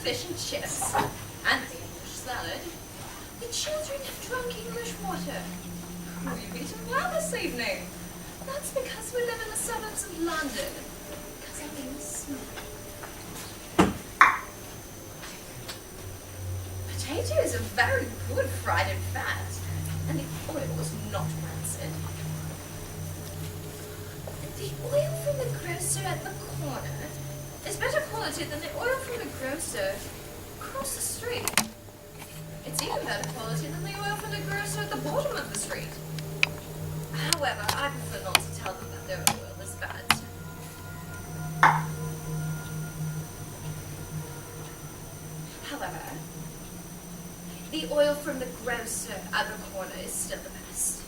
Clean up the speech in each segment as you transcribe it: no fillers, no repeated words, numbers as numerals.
fish and chips, and the English salad. The children have drunk English water. We've eaten well this evening. That's because we live in the suburbs of London. Because I mean smoke. Potatoes are very good fried in fat, and the oil was not rancid. The oil from the grocer at the corner is better quality than the oil from the grocer across the street. It's even better quality than the oil from the grocer at the bottom of the street. However, I prefer not to tell them that their oil is bad. However, the oil from the grocer at the corner is still the best.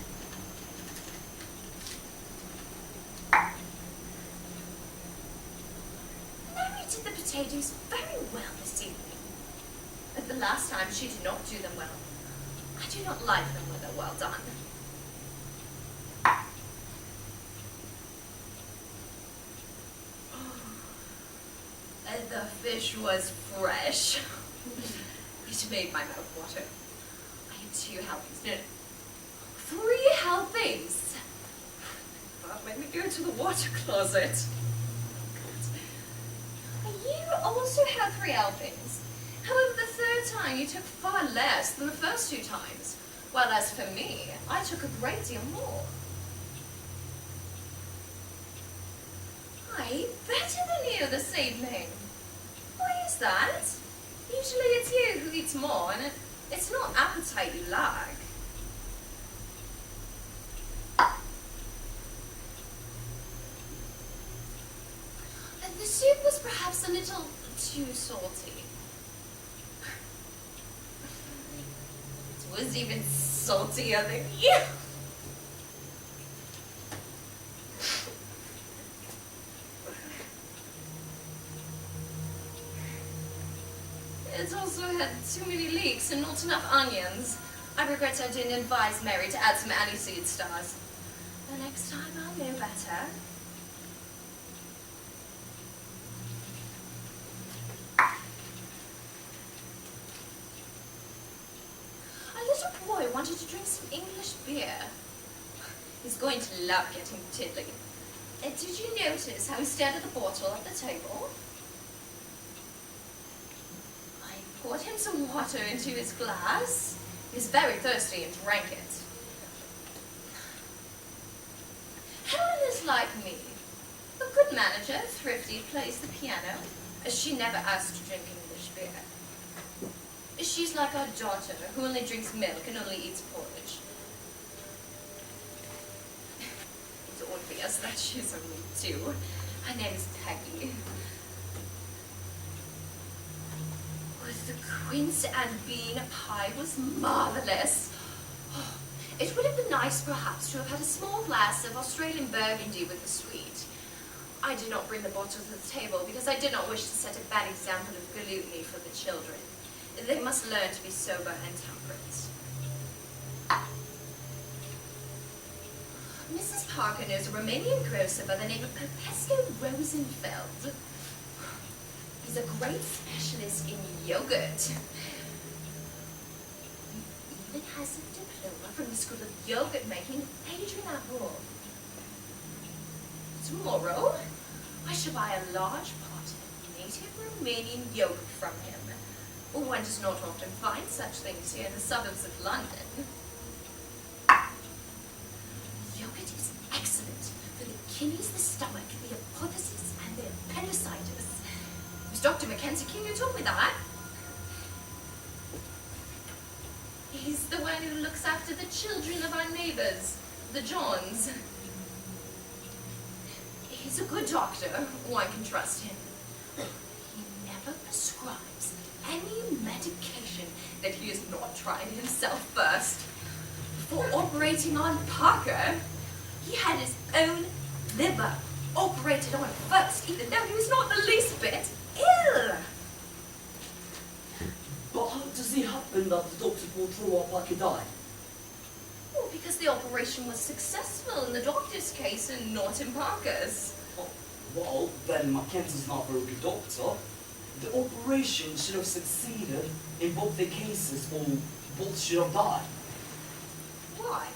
Mary did the potatoes very well this evening. But the last time she did not do them well. I do not like them when they're well done. And the fish was fresh. It made my mouth water. I had 2 helpings. No, 3 helpings. God, made me go to the water closet. You also had 3 helpings. However, the third time you took far less than the first 2 times. While as for me, I took a great deal more. I ate better than you this evening. Why is that? Usually it's you who eats more, and it's not appetite you lack. The soup was perhaps a little too salty. It was even saltier than you. It also had too many leeks and not enough onions. I regret I didn't advise Mary to add some aniseed stars. The next time I'll know better. A little boy wanted to drink some English beer. He's going to love getting tiddly. Did you notice how he stared at the bottle at the table? Poured him some water into his glass. He was very thirsty and drank it. Helen is like me. A good manager, thrifty, plays the piano, as she never asked to drink English beer. She's like our daughter, who only drinks milk and only eats porridge. It's obvious that she's only 2. Her name is Peggy. The quince and bean pie was marvelous. Oh, it would have been nice, perhaps, to have had a small glass of Australian burgundy with the sweet. I did not bring the bottle to the table because I did not wish to set a bad example of gluttony for the children. They must learn to be sober and temperate. Mrs. Parker knows a Romanian grocer by the name of Popescu Rosenfeld. He's a great specialist in yogurt. He even has a diploma from the School of Yogurt Making in Adrianapolis. Tomorrow, I shall buy a large pot of native Romanian yogurt from him. One does not often find such things here in the suburbs of London. Yogurt is excellent for the kidneys, the stomach, the apotheosis, and the appendicitis. It was Dr. Mackenzie King who told me that. He's the one who looks after the children of our neighbors, the Johns. He's a good doctor. One can trust him. He never prescribes any medication that he has not tried himself first. Before operating on Parker, he had his own liver operated on first, even though he was not the least bit ill. But how does it happen that the doctor pulled through while Parker died? Well, because the operation was successful in the doctor's case and not in Parker's. Oh, well, then Mackenzie's not a very good doctor. The operation should have succeeded in both the cases, or both should have died. Why?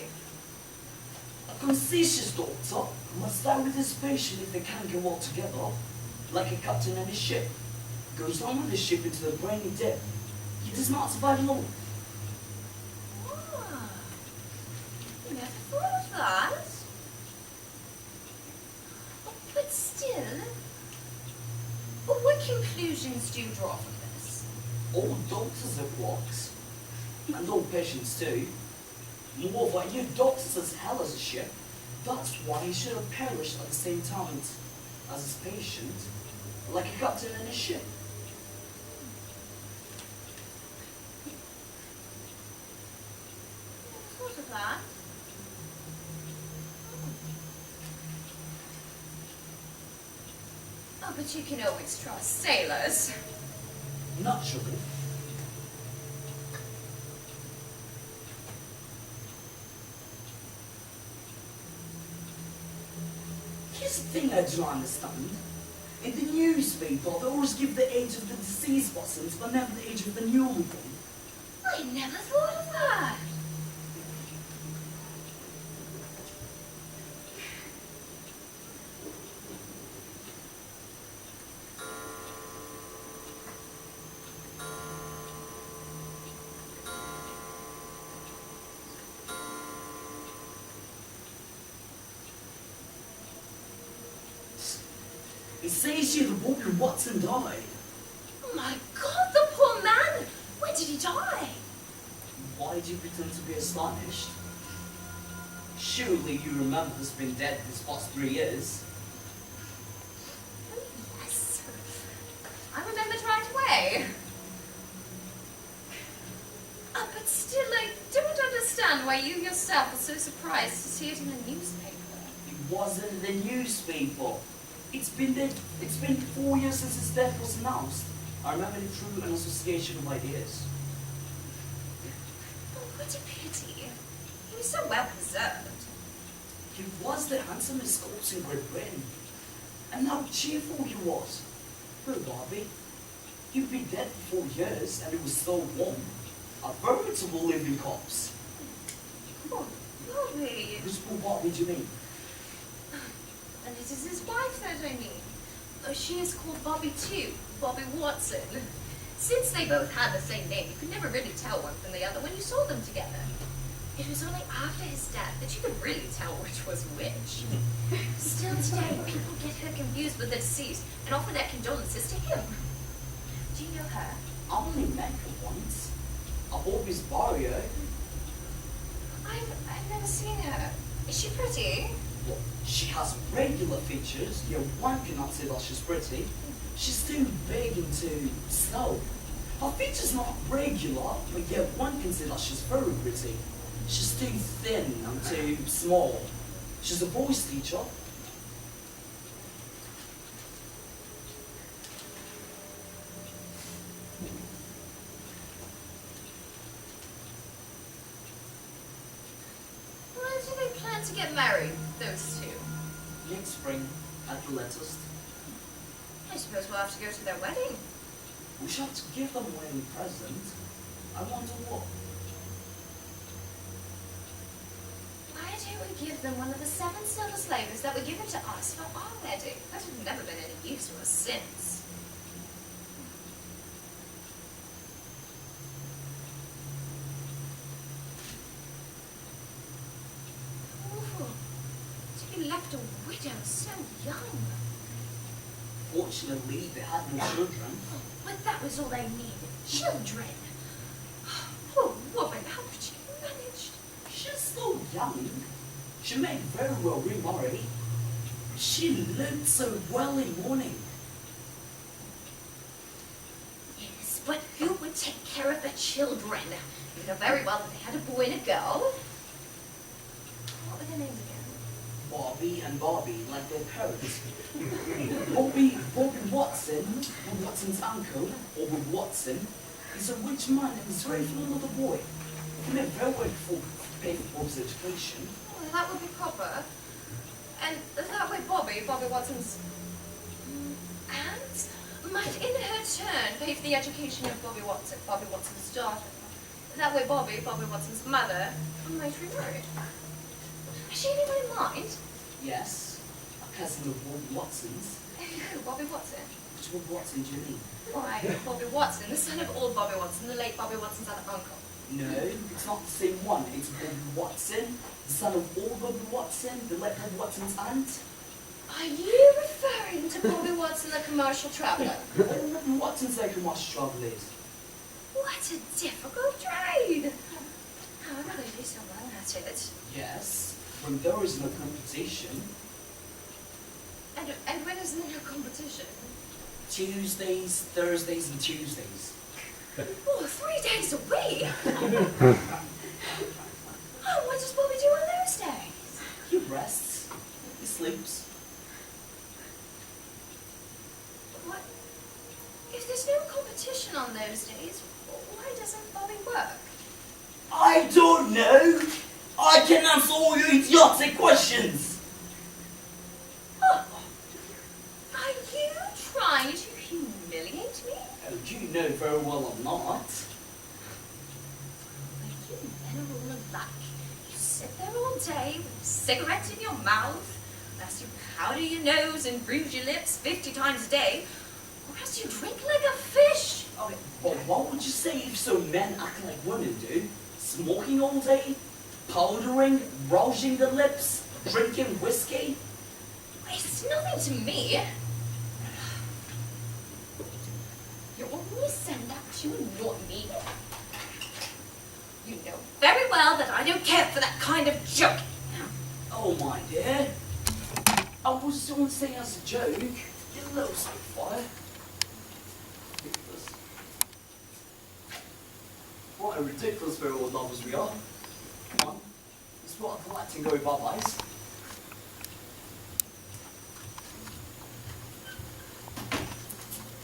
A conscientious doctor must die with his patient if they can't get well together, like a captain on a ship. Goes down with the ship into the briny depth. He does not survive long. Ah, never thought of that. Oh, but still, what conclusions do you draw from this? All doctors are blocks, and all patients too. Moreover, you doctors as hell as a ship. That's why he should have perished at the same time as his patient, like a captain in a ship. Never thought of that. Oh, but you can always trust sailors. Naturally. Here's the thing I do not understand. In the newspaper, they always give the age of the deceased persons, but never the age of the newborn. I never thought of that. It says here that Bobby Watson died. Oh my God, the poor man! When did he die? Why do you pretend to be astonished? Surely you remember he's been dead these past 3 years. Oh, yes. I remembered right away. But still, I don't understand why you yourself were so surprised to see it in the newspaper. It wasn't the newspaper. It's been 4 years since his death was announced. I remember it through an association of ideas. Oh, what a pity. He was so well preserved. He was the handsomest corpse in Great Britain. And how cheerful he was. Poor Bobby. He'd been dead for 4 years and he was so warm. A veritable living corpse. Oh, Bobby. Whose poor Bobby do you mean? And it is his wife that I mean. She is called Bobby too, Bobby Watson. Since they both had the same name, you could never really tell one from the other when you saw them together. It was only after his death that you could really tell which was which. Still today, people get her confused with the deceased and offer their condolences to him. Do you know her? I only met her once. I've always borrowed her. I've never seen her. Is she pretty? Well, she has regular features, yet one cannot say that she's pretty. She's too big and too slow. Her features not regular, but yet one can say that she's very pretty. She's too thin and too small. She's a voice teacher. When do they plan to get married, those two? Next spring, at the latest. I suppose we'll have to go to their wedding. We shall have to give them a wedding present. I wonder what. Why don't we give them one of the 7 silver slavers that were given to us for our wedding? That have never been any use to us since. Awful. To be left a widow so young. Fortunately, they had no children. But that was all they needed. Children. Poor woman, how could she have managed? She's still young. She may very well remarry. She looked so well in mourning. Yes, but who would take care of the children? You know very well that they had a boy and a girl. What were their names again? Bobby and Bobby, like their parents. Bobby Watson, Bob Watson's uncle, or Bob Watson, is a rich man and is very fond of the boy. He may very well pay for Bob's education. Well, that would be proper. And that way Bobby Watson's aunt, might in her turn pay for the education of Bobby Watson, Bobby Watson's daughter. That way Bobby Watson's mother, might remarry. Has she anyone in mind? Yes, a cousin of Bobby Watson's. Who, Bobby Watson? Which Bobby Watson do you mean? Why, Bobby Watson, the son of old Bobby Watson, the late Bobby Watson's other uncle. No, it's not the same one. It's Bobby Watson, the son of old Bobby Watson, the late Bobby Watson's aunt. Are you referring to Bobby Watson, the commercial traveller? Old Bobby Watson's like a much trouble is. What a difficult trade! However, they do so well at it. Yes, when there is no competition. And when is there no competition? Tuesdays, Thursdays, and Tuesdays. Oh, 3 days a week! Oh, what does Bobby do on those days? He rests. He sleeps. What? If there's no competition on those days, why doesn't Bobby work? I don't know. I can answer all your idiotic questions. Oh, are you trying to humiliate me? Oh, you know very well I'm not. Well, you men are all alike. You sit there all day with a cigarette in your mouth, or else you powder your nose and bruise your lips 50 times a day, or else you drink like a fish. Okay, but what would you say if some men act like women do? Smoking all day, powdering, rouging the lips, drinking whiskey? It's nothing to me. You only send that to annoy me. You know very well that I don't care for that kind of joke. Oh my dear. I was only saying as a joke. You little spitfire. Ridiculous. What a ridiculous pair of lovers we are. Come on. Let's put our collecting go bye-byes.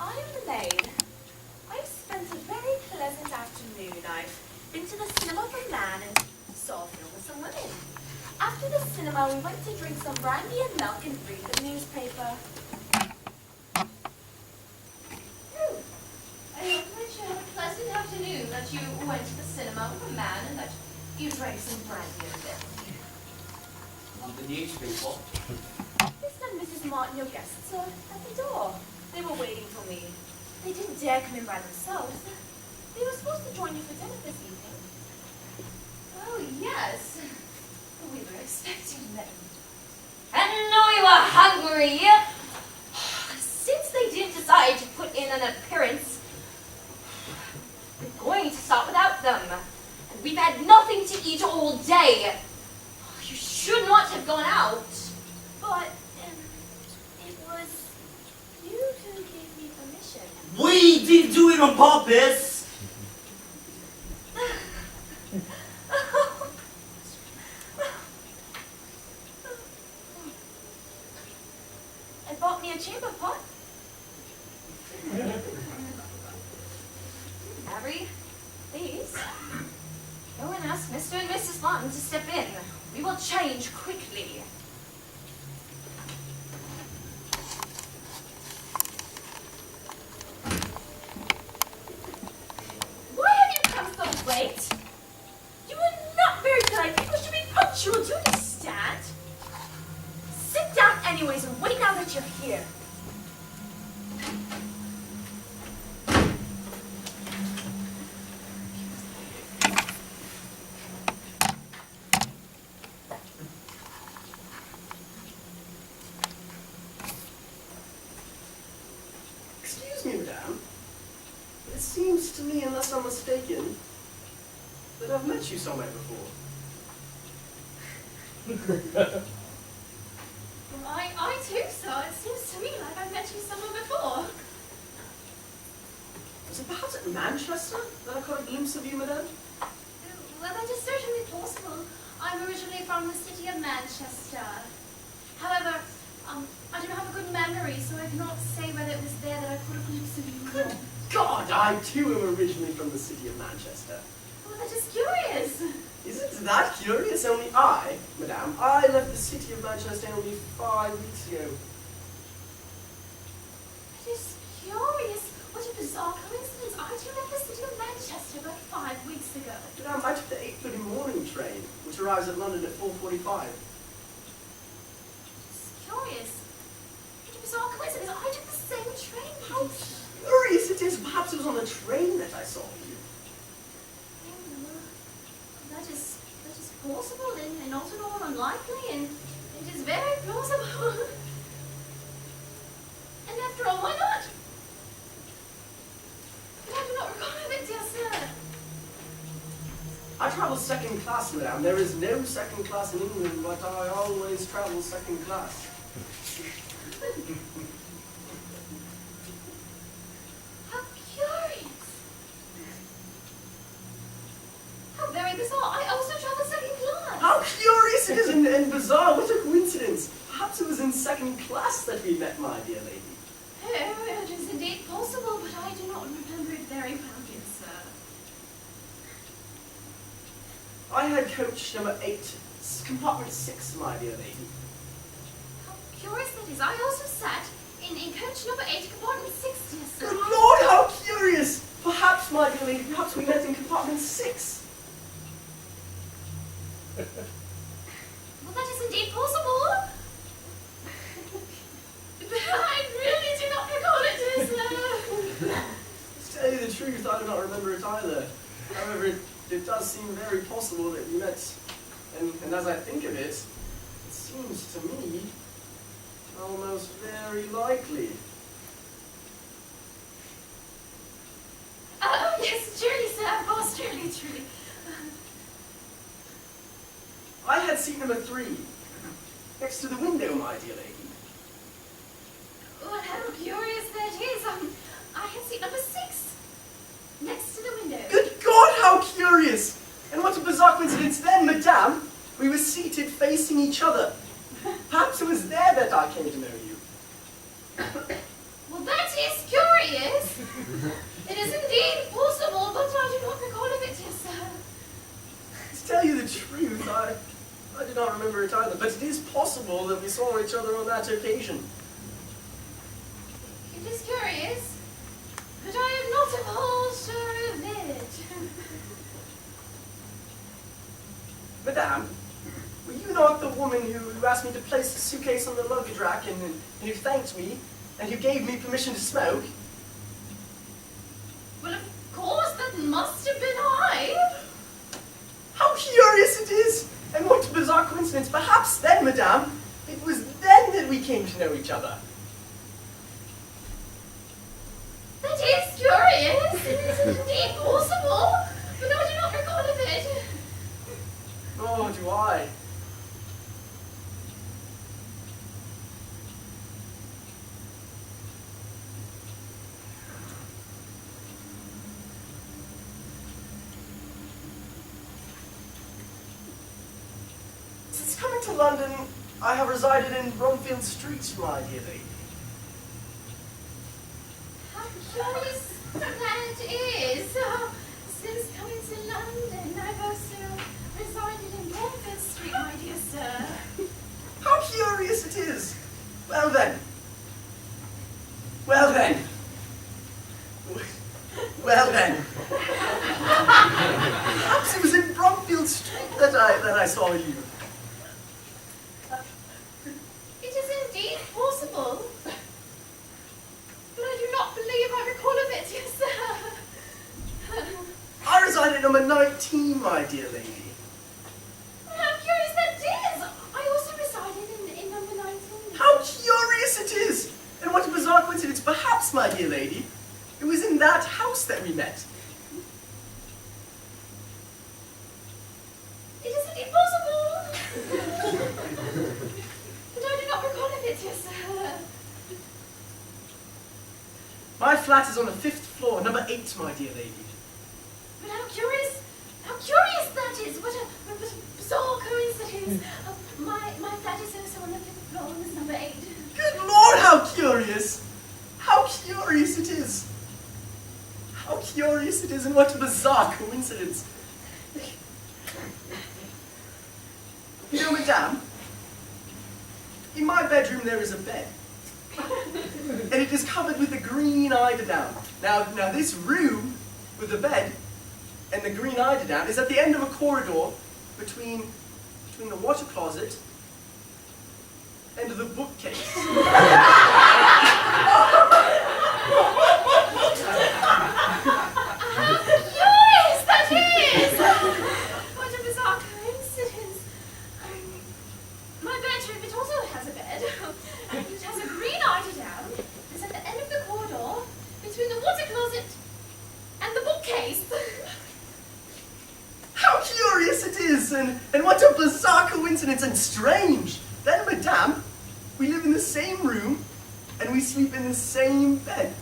I am the maid. I've spent a very pleasant afternoon. I've been to the cinema for Man and saw a film with some women. After the cinema, we went to drink some brandy and milk and read the newspaper. I hope that you had a pleasant afternoon, that you went to the cinema with a man, and that you drank some brandy and milk. On the newspaper. Mr. and Mrs. Martin, your guests are at the door. They were waiting for me. They didn't dare come in by themselves. They were supposed to join you for dinner this evening. Oh, yes. We were expecting them. And know you are hungry. Since they didn't decide to put in an appearance, we're going to start without them. And we've had nothing to eat all day. You should not have gone out. But it was you who gave me permission. We did do it on purpose. And bought me a chamber pot. Harry, please. Go and ask Mr. and Mrs. Martin to step in. We will change quickly. Why have you come so late? You are not very polite. People should be punctual. Do you understand? Sit down anyways and wait now that you're here. Excuse me, madame. It seems to me, unless I'm mistaken, that I've met you somewhere before. I too, sir. It seems to me like I've met you somewhere before. Was it perhaps at Manchester that I caught a glimpse of you, madame? Well, that is certainly possible. I'm originally from the city of Manchester. However, I don't have a good memory, so I cannot say whether it was there that I caught a glimpse of you. Good God, I too am originally from the city of Manchester. Oh, that is curious. Is it that curious? Only I, madame, I left the city of Manchester only 5 weeks ago. It is curious. What a bizarre coincidence. I too left the city of Manchester about 5 weeks ago. Madame, I took the 8:30 morning train, which arrives at London at 4:45. It's curious. What a bizarre coincidence. I took the same train. How curious it is. Perhaps it was on the train that I saw you. That is plausible and not at all unlikely, and it is very plausible. And after all, why not? But I do not recall of it, dear sir. I travel second class, madame. There is no second class in England, but I always travel second class. How curious. How very bizarre. I also travel second class. How curious it is and bizarre. What a coincidence. Perhaps it was in second class that we met, my dear lady. Oh, it is indeed possible, but I do not remember it very well, dear sir. I had coach number 8, compartment 6, my dear lady. How curious that is. I also sat in coach number 8, compartment 6, dear sir. Good Lord, how curious! Perhaps, my dear lady, perhaps we met in compartment 6. Well, that is indeed possible. But I really do not recall it, dear sir. To tell you the truth, I do not remember it either. However, it does seem very possible that we met, and as I think of it, it seems to me almost very likely. Oh, yes, truly, sir, of course, truly. I had seat number 3, next to the window, my dear lady. Well, how curious that is. I had seat number 6, next to the window. Good God, how curious! And what a bizarre coincidence then, madame! We were seated facing each other. Perhaps it was there that I came to know you. Well, that is curious. It is indeed possible, but I do not recall of it, dear sir. To tell you the truth, I do not remember it either, but it is possible that we saw each other on that occasion. It is curious, but I am not at all sure of it. Madame, were you not the woman who asked me to place the suitcase on the luggage rack and who thanked me and who gave me permission to smoke? Well, of course, that must have been I. How curious it is! And what a bizarre coincidence. Perhaps then, madame, it was then that we came to know each other. That is curious. It is indeed possible, but I do not recall of it. Nor do I. Since coming to London, I have resided in Bromfield Street, my dear lady. How curious that is. Since coming to London, I've also resided in Bromfield Street, my dear sir. How curious it is! Well then. Well then. Well then. Perhaps it was in Bromfield Street that I saw you. It is indeed possible, but I do not believe I recall of it, dear sir. I reside at number 19, my dear lady. How curious that is! I also resided in number 19. How curious it is! And what a bizarre coincidence. Perhaps, my dear lady, it was in that house that we met. It is indeed possible! But I do not recall of it, dear sir. My flat is on the 5th floor, number 8, my dear lady. But how curious that is! What a bizarre coincidence! My flat is also on the 5th floor, and it's number 8. Good Lord, how curious! How curious it is! How curious it is, and what a bizarre coincidence! You know, madame, in my bedroom there is a bed. And it is covered with a green eiderdown. Now this room with the bed and the green eiderdown is at the end of a corridor between the water closet and the bookcase. Yes, that is! What a bizarre coincidence. My bedroom, it also has a bed. And it has a green eiderdown. It's at the end of the corridor between the water closet and the bookcase. How curious it is, and what a bizarre coincidence and strange. Then, madame, we live in the same room and we sleep in the same bed.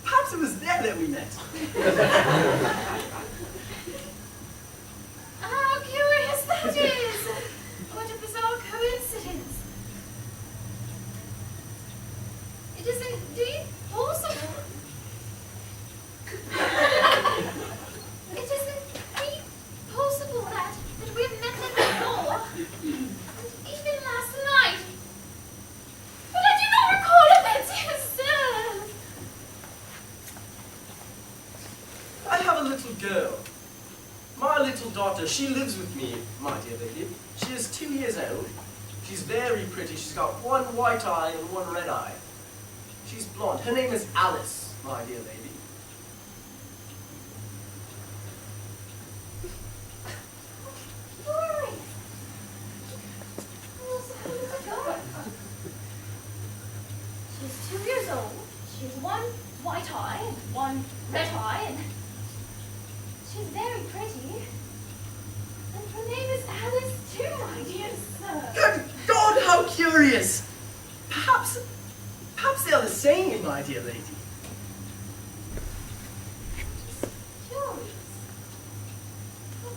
Perhaps it was there that we met. How curious that is! What a bizarre coincidence. It is indeed possible. It is indeed possible that we have met them before, and even last night. But I do not recall events yourself. I have a little girl. My little daughter, she lives with me, my dear lady. She is 2 years old. She's very pretty. She's got one white eye and one red eye. She's blonde. Her name is Alice, my dear lady. Glory. What's the girl? She's 2 years old. She has one white eye and one red eye, and she's very pretty. And her name is Alice too, my dear sir. Good God, how curious! Perhaps they are the same, my dear lady. Curious. How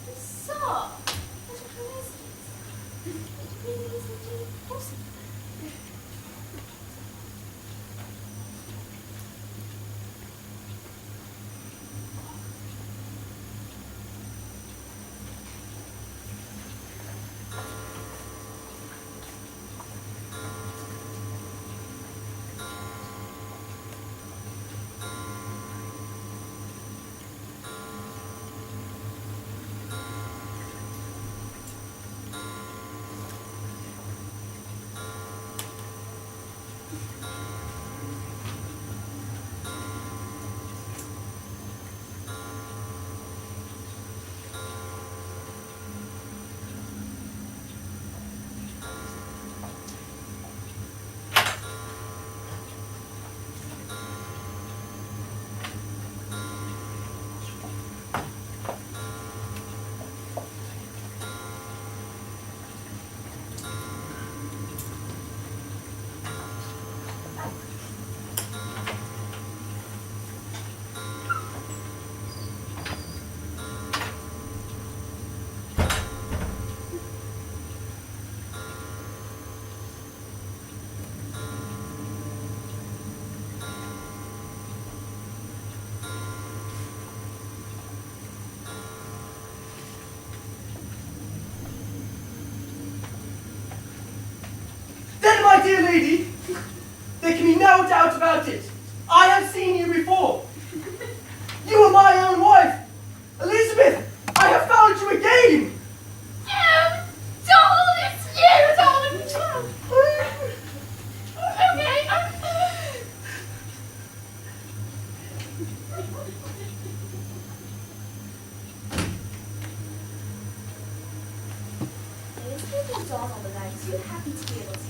bizarre. What a coincidence. It really is indeed possible. Then, my dear lady, there can be no doubt about it. I have seen you before. You are my own wife. Elizabeth, I have found you again. Oh, Donald, it's you, Donald. Okay. Elizabeth and Donald and I are too happy to be able to hear.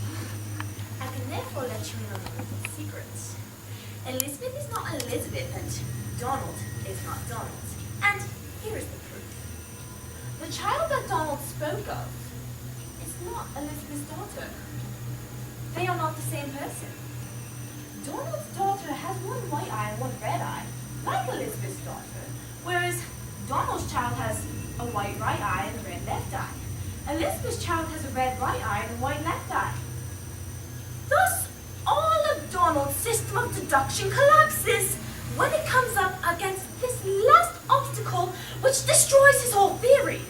I can therefore let you in on a little secret. Elizabeth is not Elizabeth and Donald is not Donald. And here is the proof. The child that Donald spoke of is not Elizabeth's daughter. They are not the same person. Donald's daughter has one white eye and one red eye, like Elizabeth's daughter, whereas Donald's child has a white right eye and a red left eye. Elizabeth's child has a red right eye and a white left eye. Thus, all of Donald's system of deduction collapses when it comes up against this last obstacle which destroys his whole theory.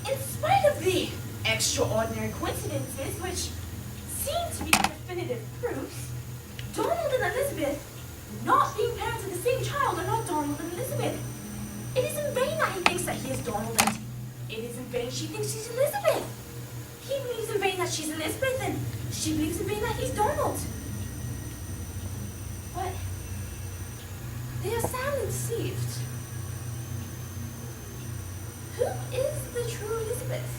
In spite of the extraordinary coincidences which seem to be definitive proofs. Donald and Elizabeth, not being parents of the same child, are not Donald and Elizabeth. It is in vain that he thinks that he is Donald, and it is in vain she thinks she's Elizabeth. He believes in vain that she's Elizabeth, and she believes in vain that he's Donald. But they are sadly deceived. Who is the true Elizabeth?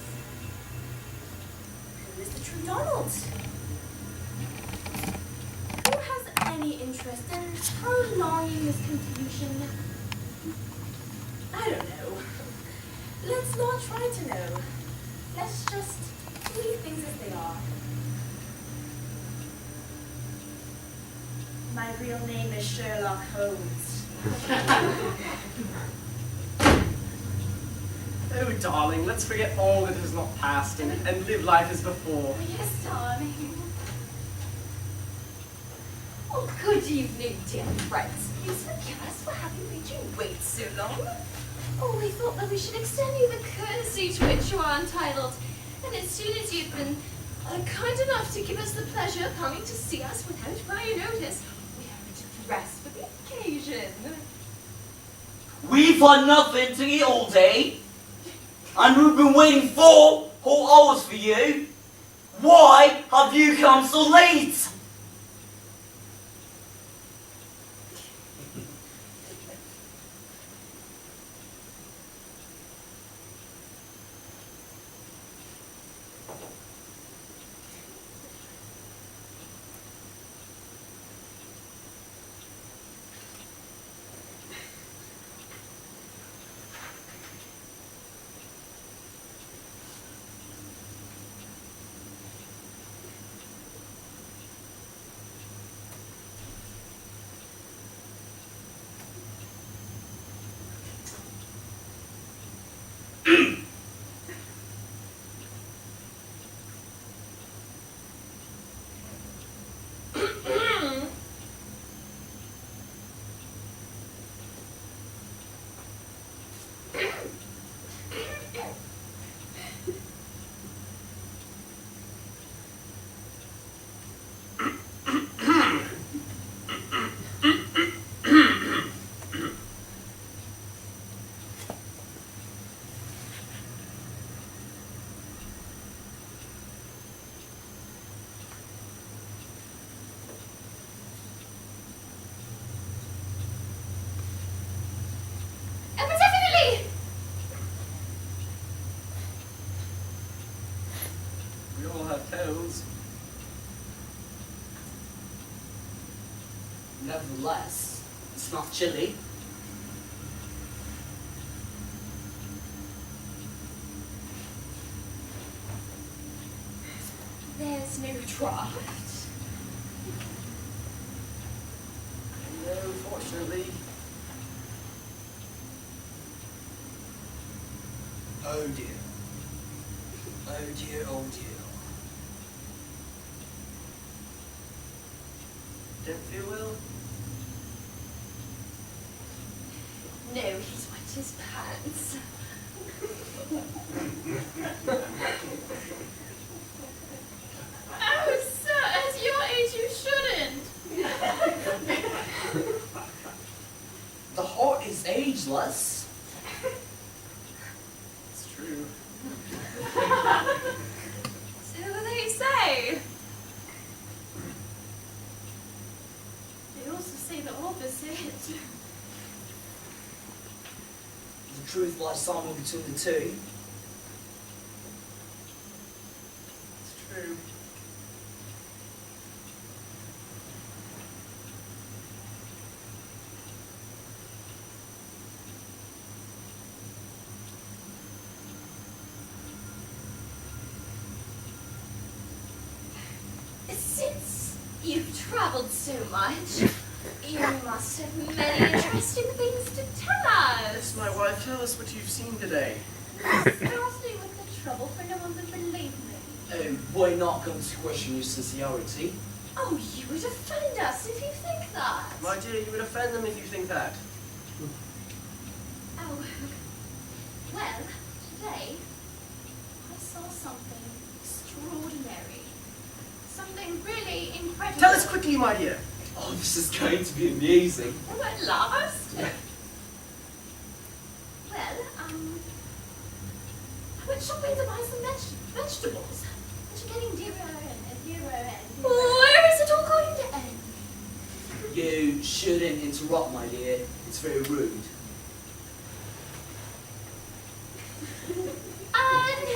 Who is the true Donald? Who has any interest in prolonging this confusion? I don't know. Let's not try to know. Let's just leave things as they are. My real name is Sherlock Holmes. Oh, darling, let's forget all that has not passed and live life as before. Yes, darling. Oh, good evening, dear friends. Please forgive us for having made you wait so long. Oh, we thought that we should extend you the courtesy to which you are entitled. And as soon as you've been kind enough to give us the pleasure of coming to see us without prior notice, we are to dress for the occasion. We've had nothing to eat all day, and we've been waiting 4 whole hours for you. Why have you come so late? We all have tails. Nevertheless, it's not chilly. There's no draft. No, fortunately. Oh dear. Oh dear, oh dear. Don't feel well? No, he's wet his pants. Oh, sir, at your age you shouldn't. The heart is ageless. It's true. So they say. They also say the opposite. The truth lies somewhere between the two. It's true. Since you've traveled so much, you must have many interesting things to tell us. Yes, my wife, tell us what you've seen today. Starting with the trouble for no one would believe me. We're not going to question your sincerity. Oh, you would offend us if you think that. My dear, you would offend them if you think that. Oh, well, today I saw something extraordinary. Something right Tell away. us quickly, my dear. Oh, this is going to be amazing. Oh, at last. Well, I went shopping to buy some vegetables. Which are getting dearer and dearer and dearer. Where is it all going to end? You shouldn't interrupt, my dear. It's very rude. And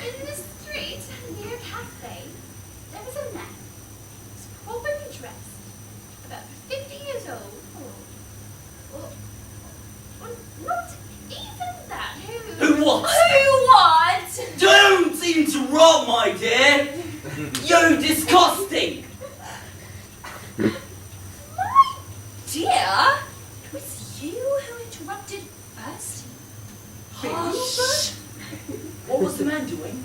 in the street near a cafe, there was a man. He was properly dressed, about 50 years old. Or not even that. Who what? Who what? Don't interrupt, my dear! You're disgusting! My dear, it was you who interrupted first. Shh. What was the man doing?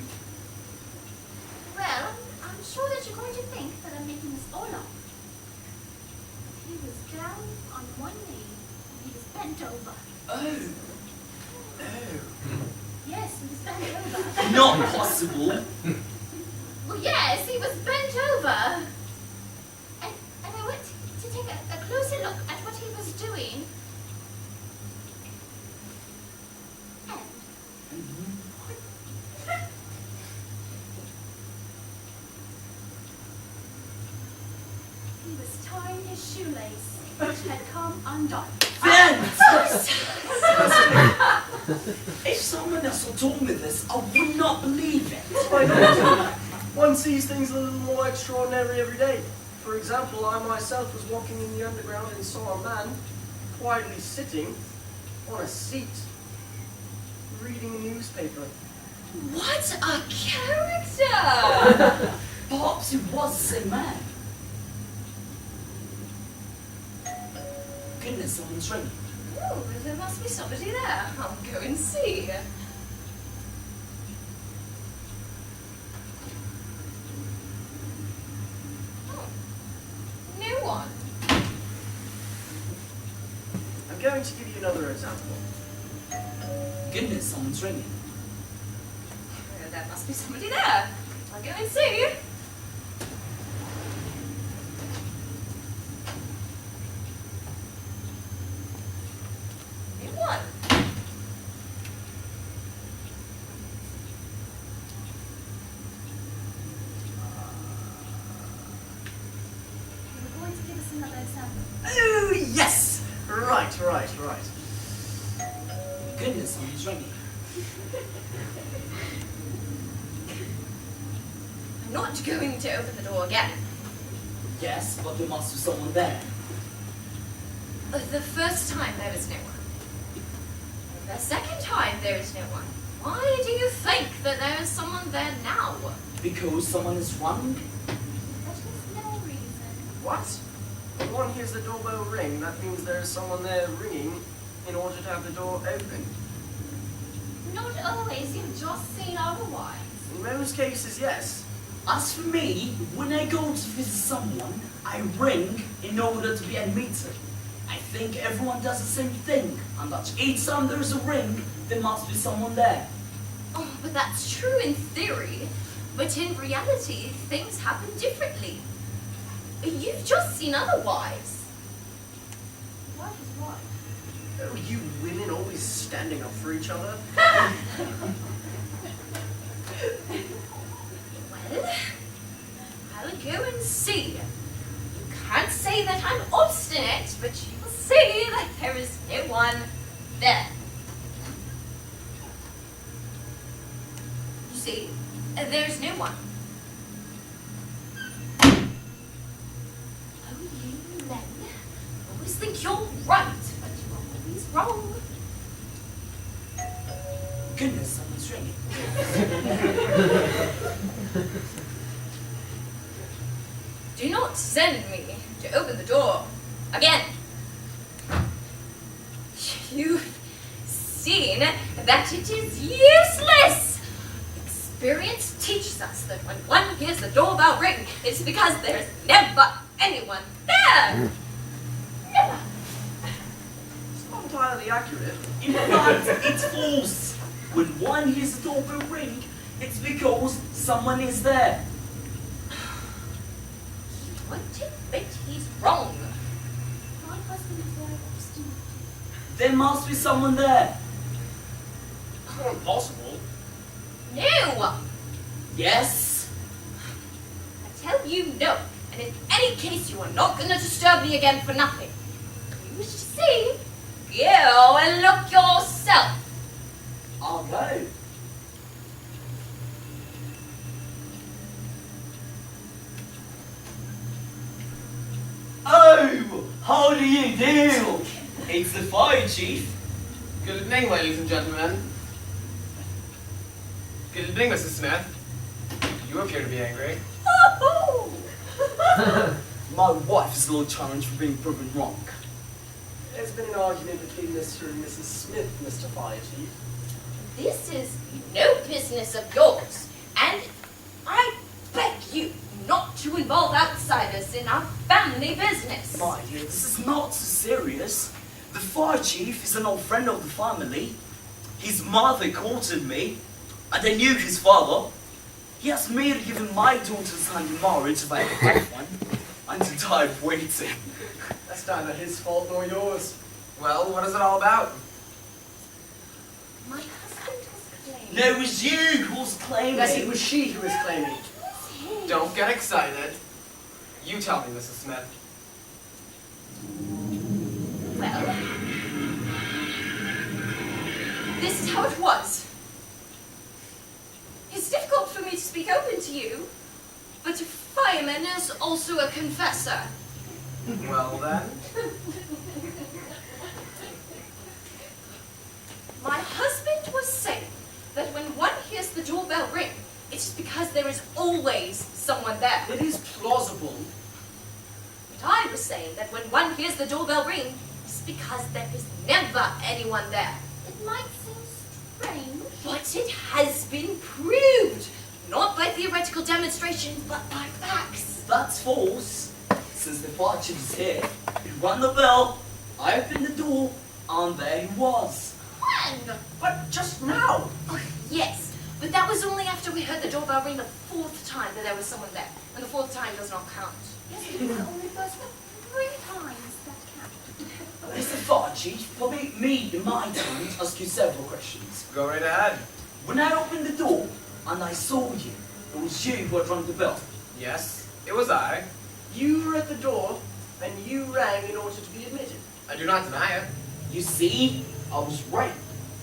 Well, I'm sure that you're going to think that I'm making this all up. He was down on one knee and he was bent over. Oh. Yes, he was bent over. Not possible. Well, yes, he was bent over. And I went to take a closer look at what he was doing. He was tying his shoelace, which had come undone. Bent! Oh, If someone else had told me this, I would not believe it. My God, one sees things a little more extraordinary every day. For example, I myself was walking in the underground and saw a man quietly sitting on a seat, reading a newspaper. what a character! Perhaps it was the same man. Goodness, someone's ringing. Oh, there must be somebody there. I'll go and see. Oh, no one. I'm going to give you another example. Goodness, someone's ringing. There must be somebody there. I'll go and see. No one. You're going to give us another example. Oh, yes! Right. Goodness, someone's ringing. I'm not going to open the door again. Yes, but there must be someone there. The first time there was no one. The second time there is no one. Why do you think that there is someone there now? Because someone is wrong? That is no reason. What? When one hears the doorbell ring, that means there is someone there ringing in order to have the door open. Not always. You've just seen otherwise. In most cases, yes. As for me, when I go to visit someone, I ring in order to be admitted. I think everyone does the same thing, and that each time there's a ring, there must be someone there. Oh, but that's true in theory. But in reality, things happen differently. You've just seen otherwise. What is what? Oh, you women always standing up for each other. Well, I'll go and see. You can't say that I'm obstinate, but you will see that there is no one there. You see, there's no one. Oh, you men always think you're right, but you're always wrong. Goodness, someone's ringing. Do not send me to open the door again. You've seen that it is useless. Experience teaches us that when one hears the doorbell ring, it's because there's never anyone there. Never. It's not entirely accurate. In fact, it's false. When one hears the doorbell ring, it's because someone is there. What bet he's wrong? My husband is very obstinate. There must be someone there. It's not impossible. No! Yes? I tell you no. And in any case, you are not going to disturb me again for nothing. You wish to see? Go and look yourself. I'll go. Oh, how do you do? It's the fire chief. Good evening, ladies and gentlemen. Good evening, Mrs. Smith. You appear to be angry. My wife is a little challenged for being proven wrong. There's been an argument between Mr. and Mrs. Smith, Mr. Fire Chief. This is no business of yours. And I beg you not to involve outsiders in our family business. My dear, this is not so serious. The fire chief is an old friend of the family. His mother courted me, and I knew his father. He asked me to give him my daughter's hand in marriage if I ever had one. I'm too tired of waiting. That's neither his fault nor yours. Well, what is it all about? My husband was claiming. No, it was you who was claiming. Yes, it was she who was claiming. It was him. Don't get excited. You tell me, Mrs. Smith. Well, this is how it was. It's difficult for me to speak open to you, but a fireman is also a confessor. Well then. My husband was saying that when one hears the doorbell ring, it's because there is always someone there. It is plausible. But I was saying that when one hears the doorbell ring, it's because there is never anyone there. It might seem strange. But it has been proved, not by theoretical demonstrations, but by facts. That's false. Since the fire chief is here, he rang the bell, I opened the door, and there he was. When? But just now. Oh, yes, but that was only after we heard the doorbell ring the fourth time that there was someone there, and the fourth time does not count. Yes, it was only first 3 times that counted. Mr. Fire Chief, permit me, in my turn, to ask you several questions. Go right ahead. When I opened the door, and I saw you, it was you who had rung the bell. Yes, it was I. You were at the door, and you rang in order to be admitted. I do not deny it. You see, I was right.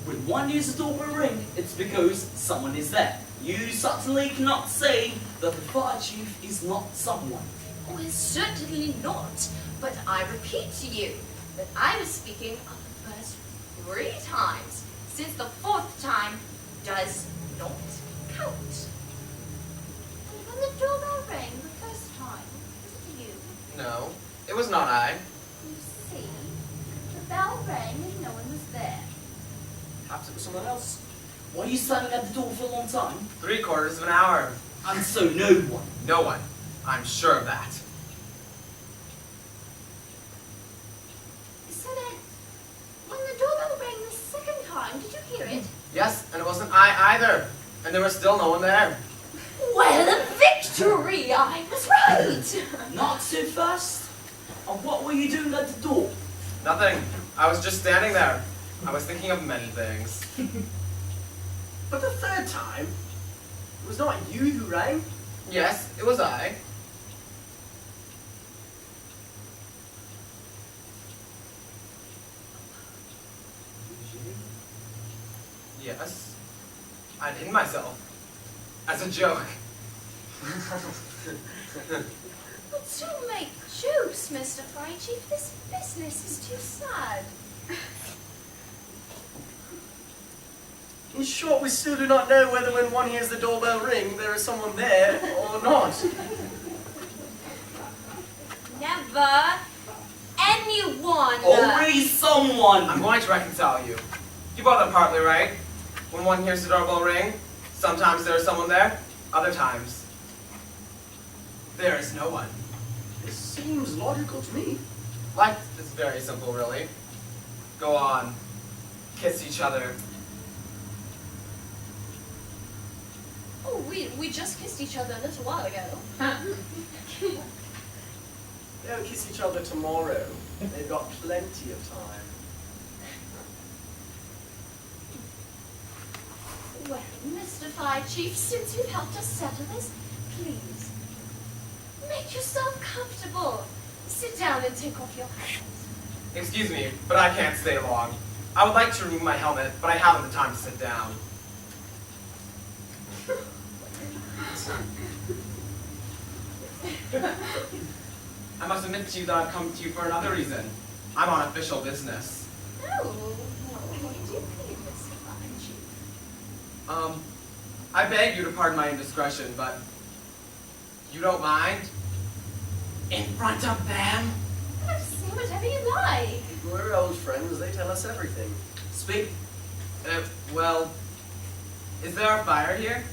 When one hears the doorbell ring, it's because someone is there. You certainly cannot say that the fire chief is not someone. Oh, certainly not, but I repeat to you that I was speaking of the first 3 times, since the fourth time does not count. And when the doorbell rang the first time, was it you? No, it was not I. You see, the bell rang and no one was there. Perhaps it was someone else. Were you standing at the door for a long time? 3/4 of an hour. And so no one. No one. I'm sure of that. So then, when the doorbell rang the second time, did you hear it? Yes, and it wasn't I either. And there was still no one there. Well, victory! I was right! Not so fast. And what were you doing at the door? Nothing. I was just standing there. I was thinking of many things. But the third time, it was not you who rang. Yes, it was I. Yes. I hid myself. As a joke. But don't make jokes, Mr. Fire Chief. This business is too sad. In short, we still do not know whether when one hears the doorbell ring, there is someone there or not. Never anyone. Always someone. I'm going to reconcile you. You both are partly right. When one hears the doorbell ring, sometimes there is someone there, other times there is no one. This seems logical to me. Life is very simple, really. Go on. Kiss each other. Oh, we just kissed each other a little while ago. They'll kiss each other tomorrow. They've got plenty of time. Well, Mr. Fire Chief, since you've helped us settle this, please, make yourself comfortable. Sit down and take off your hat. Excuse me, but I can't stay long. I would like to remove my helmet, but I haven't the time to sit down. I must admit to you that I've come to you for another reason. I'm on official business. Oh, what do you mean, Mr. Fire Chief? I beg you to pardon my indiscretion, but you don't mind? In front of them? Oh, say whatever you like. We're old friends. They tell us everything. Speak. Well, is there a fire here?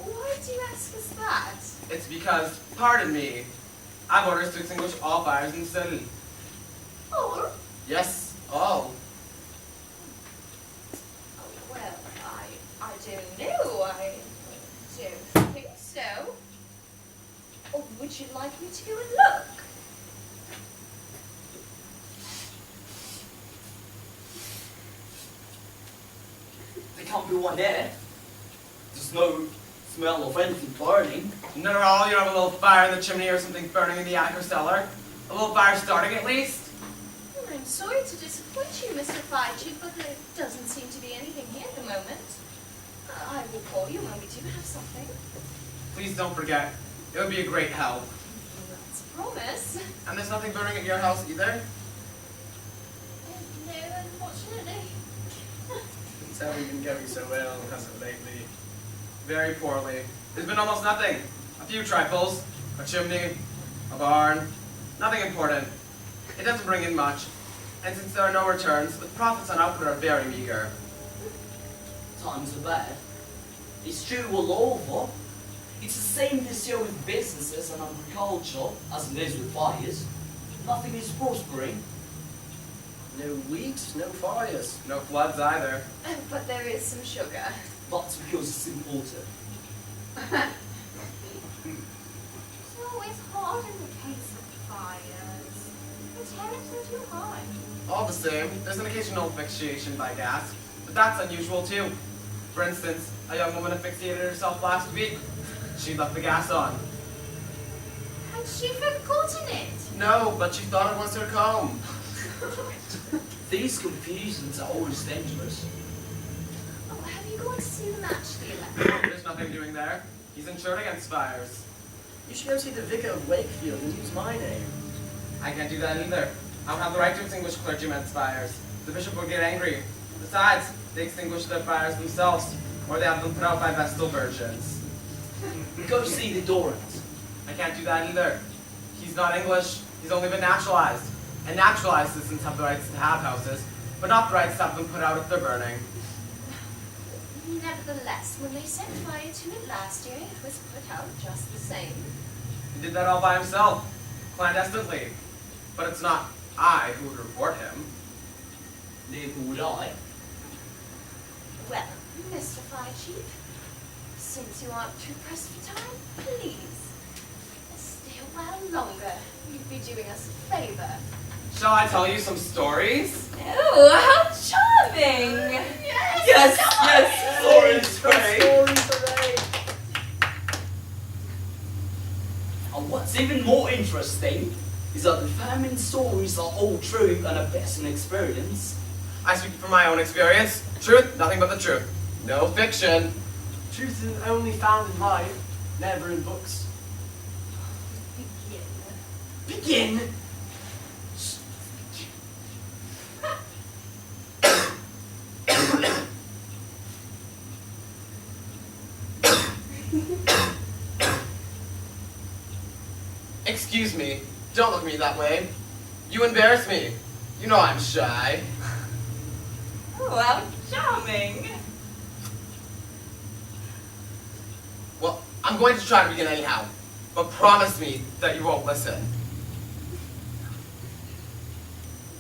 Why do you ask us that? It's because, pardon me, I've orders to extinguish all fires in the city. Or, Yes, all. oh, well, I don't know. I don't think so. Or would you like me to go and look? There can't be one there. There's no smell of anything burning. Not at all, you don't have a little fire in the chimney or something burning in the attic or cellar? A little fire starting at least? Well, I'm sorry to disappoint you, Mr. Fire Chief, but there doesn't seem to be anything here at the moment. I will call you when we do have something. Please don't forget. It would be a great help. That's a promise. And there's nothing burning at your house either? No, unfortunately. It's how we've been going so well, hasn't it, lately? Very poorly. There's been almost nothing. A few trifles. A chimney. A barn. Nothing important. It doesn't bring in much. And since there are no returns, the profits on output are very meager. Times are bad. It's true all over. It's the same this year with businesses and agriculture as it is with fires. Nothing is prospering. No wheat, no fires. No floods either. But there is some sugar. That's because it's imported. It's always hard in the case of fires. The tariffs are too high. All the same, there's an occasional asphyxiation by gas, but that's unusual too. For instance, a young woman asphyxiated herself last week. She left the gas on. Had she forgotten it? No, but she thought it was her comb. These confusions are always dangerous. Oh, have you gone to see the match dealer? There's nothing doing there. He's insured against fires. You should go see the vicar of Wakefield and use my name. I can't do that either. I don't have the right to extinguish clergymen's fires. The bishop would get angry. Besides, they extinguish their fires themselves, or they have them put out by Vestal virgins. Go see the Dorant. I can't do that either. He's not English. He's only been naturalized. And naturalized citizens have the rights to have houses, but not the rights to have them put out if they're burning. Nevertheless, when they set fire to it last year, it was put out just the same. He did that all by himself, clandestinely. But it's not I who would report him. Neither would I. Well, Mr. Fire Chief, since you aren't too pressed for time, please, stay a while longer. You'd be doing us a favor. Shall I tell you some stories? Oh, how charming! Yes, Stories, hooray! And what's even more interesting is that the famine stories are all true and are based on experience. I speak from my own experience. Truth, nothing but the truth. No fiction. Truth is only found in life, never in books. Begin. Begin! Excuse me. Don't look at me that way. You embarrass me. You know I'm shy. Oh, how charming! Well, I'm going to try to begin anyhow. But promise me that you won't listen.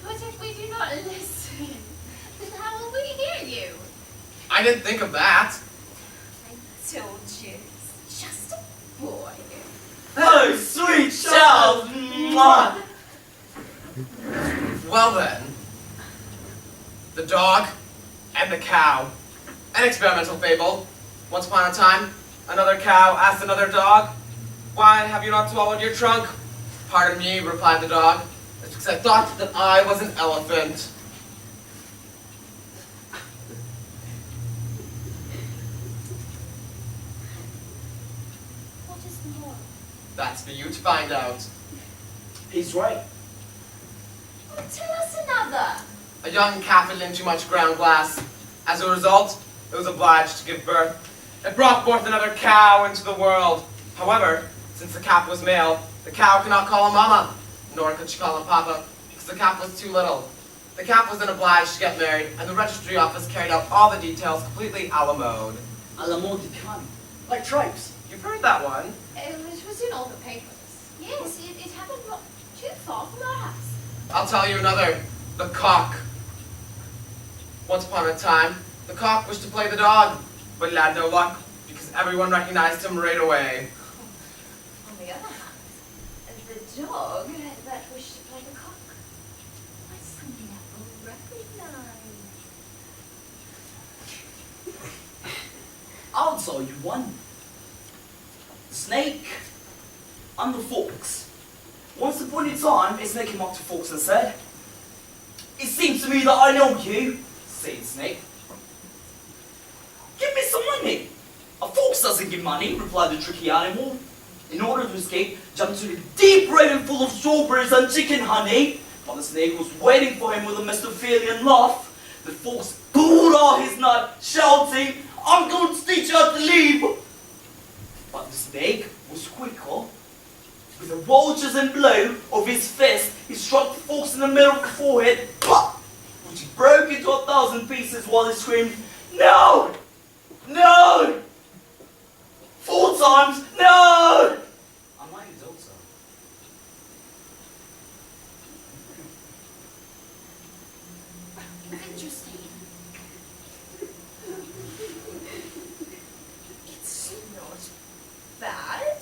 But if we do not listen, then how will we hear you? I didn't think of that. I told you, it's just a boy. Oh, sweet child! Mwah. Well then, the dog and the cow. An experimental fable. Once upon a time, another cow asked another dog, "Why have you not swallowed your trunk?" "Pardon me," replied the dog, "it's because I thought that I was an elephant." What is the moral? That's for you to find out. He's right. Oh, tell us another. A young calf had leaned too much ground glass. As a result, it was obliged to give birth. It brought forth another cow into the world. However, since the calf was male, the cow could not call him mama, nor could she call him papa, because the calf was too little. The calf was then obliged to get married, and the registry office carried out all the details completely a la mode. A la mode de can. Like tribes. You've heard that one? It was in all the papers. Yes, it happened not too far from our house. I'll tell you another. The cock. Once upon a time, the cock wished to play the dog, but he had no luck, because everyone recognized him right away. On the other hand, the dog that wished to play the cock was never recognized. I'll tell you one. The snake and the fox. Once upon a time, a snake came up to fox and said, "It seems to me that I know you," said the snake. "Give me some money." "A fox doesn't give money," replied the tricky animal. In order to escape, jumped into a deep raven full of strawberries and chicken honey. While the snake was waiting for him with a Mephistophelian laugh, the fox pulled out his knife, shouting, "I'm going to teach you how to leave." But the snake was quicker. With a vulture's blow of his fist, he struck the fox in the middle of the forehead, which broke into 1,000 pieces while he screamed, "No! No! 4 times, no!" I'm like his daughter. Interesting. It's not bad.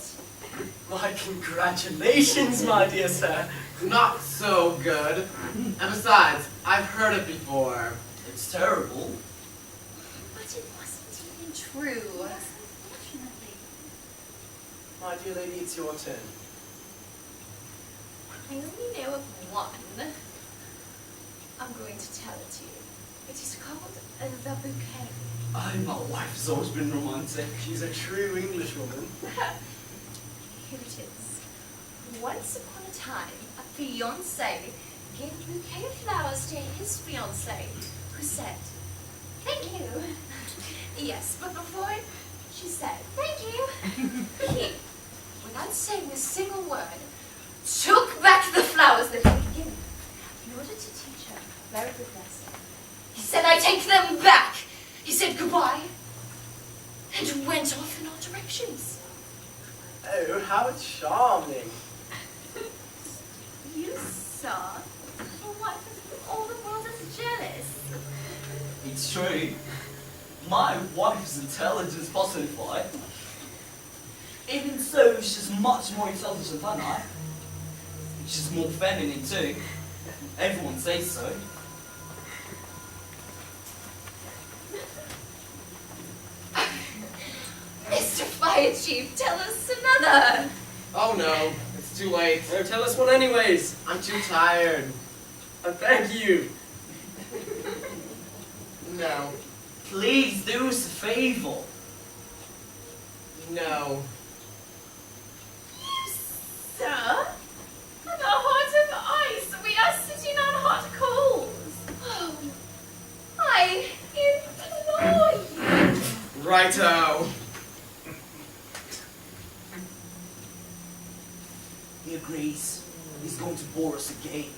My congratulations, my dear sir. Not so good. And besides, I've heard it before. It's terrible. But it wasn't even true. Yes, unfortunately. My dear lady, it's your turn. I only know of one. I'm going to tell it to you. It is called The Bouquet. Oh, my wife has always been romantic. She's a true Englishwoman. Here it is. Once upon a time, a fiancé gave a bouquet of flowers to his fiancée, who said, "Thank you." Yes, but before she said, "Thank you," he, without saying a single word, took back the flowers that he had given her in order to teach her a very good lesson. He said, "I take them back." He said goodbye and went off in all directions. Oh, how charming. You saw your wife is all the world is jealous. It's true. My wife's intelligence personified. Even so, she's much more intelligent than I. She's more feminine too. Everyone says so. Mr. Fire Chief, tell us another. Oh no, it's too late. Oh, tell us one anyways. I'm too tired. Thank you. No. Please do us a favor. No. You, sir? On a heart of ice, we are sitting on hot coals. Oh, I implore you. Righto. He agrees. He's going to bore us again.